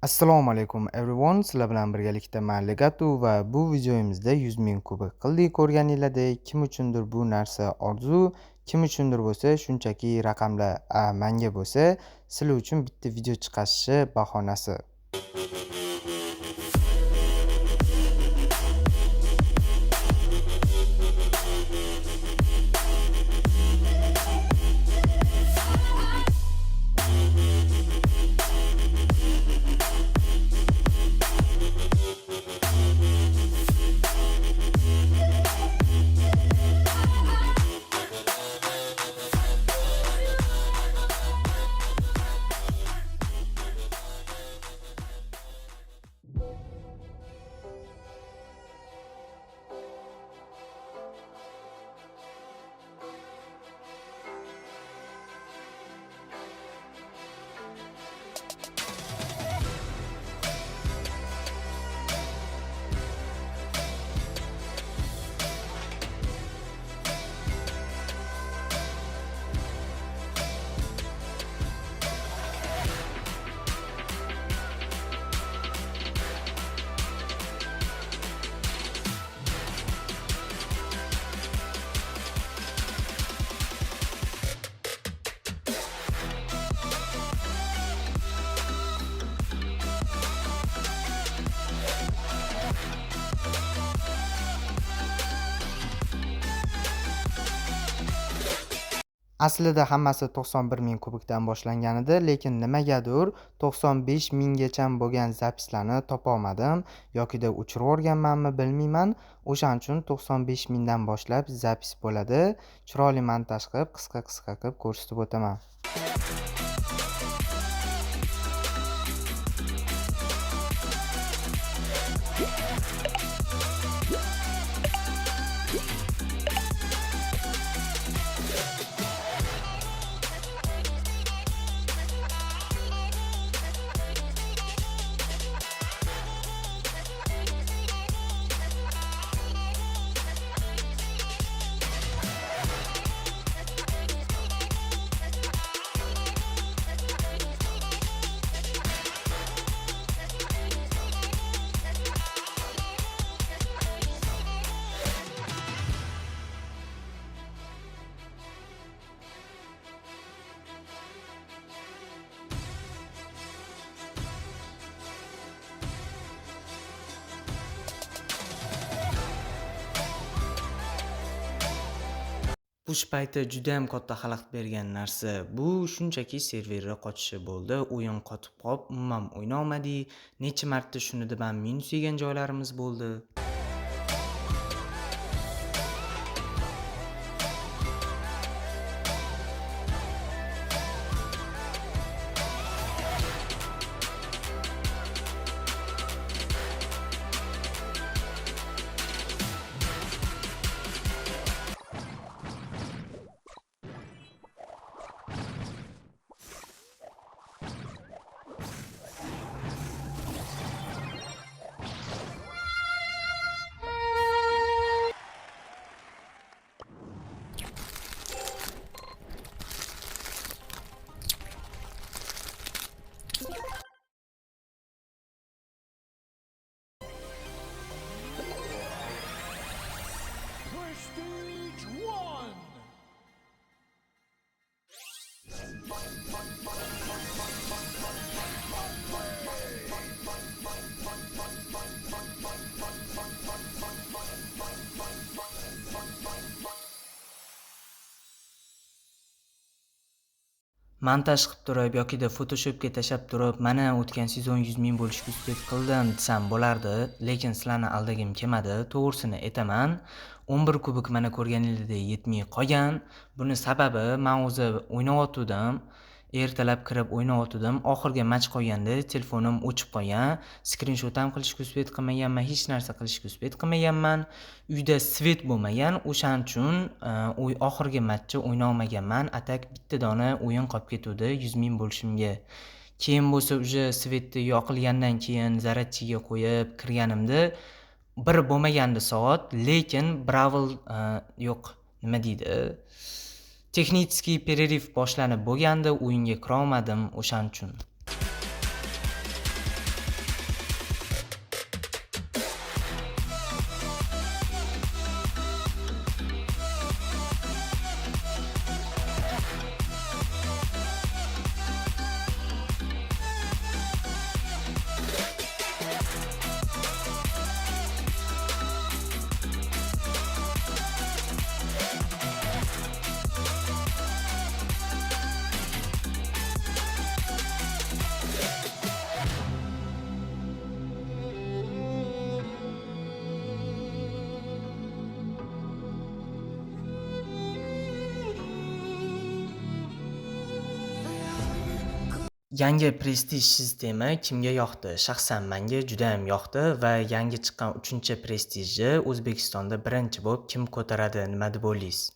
Assalomu alaykum everyone. Sizlar bilan birgalikda men Legato va bu videomizda 100 ming kubik qildik. Ko'rganingizdek, kim uchundir bu narsa orzu, kim uchundir bo'lsa shunchaki raqamlar, menga bo'lsa sizlar uchun bitta video chiqarishi bahonasi. Aslida hammasi 91 ming kubikdan boshlangan edi, lekin nimagadir 95 minggacha bo'lgan zapislarni topa olmadim yokida o'chirib yuborganmanmi bilmayman. O'shaning uchun 95 mingdan boshlab zapis bo'ladi. Chiroyli montaj qilib, qisqa qilib ko'rsatib o'taman. Push payti juda ham katta xalaqit bergan narsa. Bu shunchaki serverga qochishi bo'ldi. O'yin qotib qolib, umuman o'yna olmadik. Necha marta shuni deb ham minus yegan joylarimiz bo'ldi. Montaj qilib turib yokida Photoshopga tashab turib, mana o'tgan sezon 100 ming bo'lishga uspet qildim desam bo'lardi, lekin sizlarni aldagim kelmadi. To'g'risini aytaman, 11 kubik mana ko'rganingizdek yetmay qolgan. Buni sababi men o'zi o'ynayotgandim. Ertalab kirib o'ynayotgandim. Oxirgi match qolganda telefonim o'chib qolgan. Screenshot ham qilishga uspet qilmaganman, hech narsa qilishga uspet qilmaganman. Uyda svet bo'lmagan, o'shaning uchun oxirgi matchni o'yna olmaganman. Atak bitta dona o'yin qolib ketdi 100 ming bo'lishimga. Keyin bo'lsa uje svetni yoqilgandan keyin zaratchiga qo'yib kirganimda bir bo'lmagandi soat, lekin Brawl yo'q, nima deydi? Texnический перерыв boshlanib bo'lganda o'yinga kira olmadim o'shaning uchun. Yangi prestij sistemi kimga yoqdi? Shaxsan menga judayam yoqdi va yangi chiqqan 3-prestijni O'zbekistonda birinchi bo'lib kim ko'taradi? Nima deb o'ylaysiz?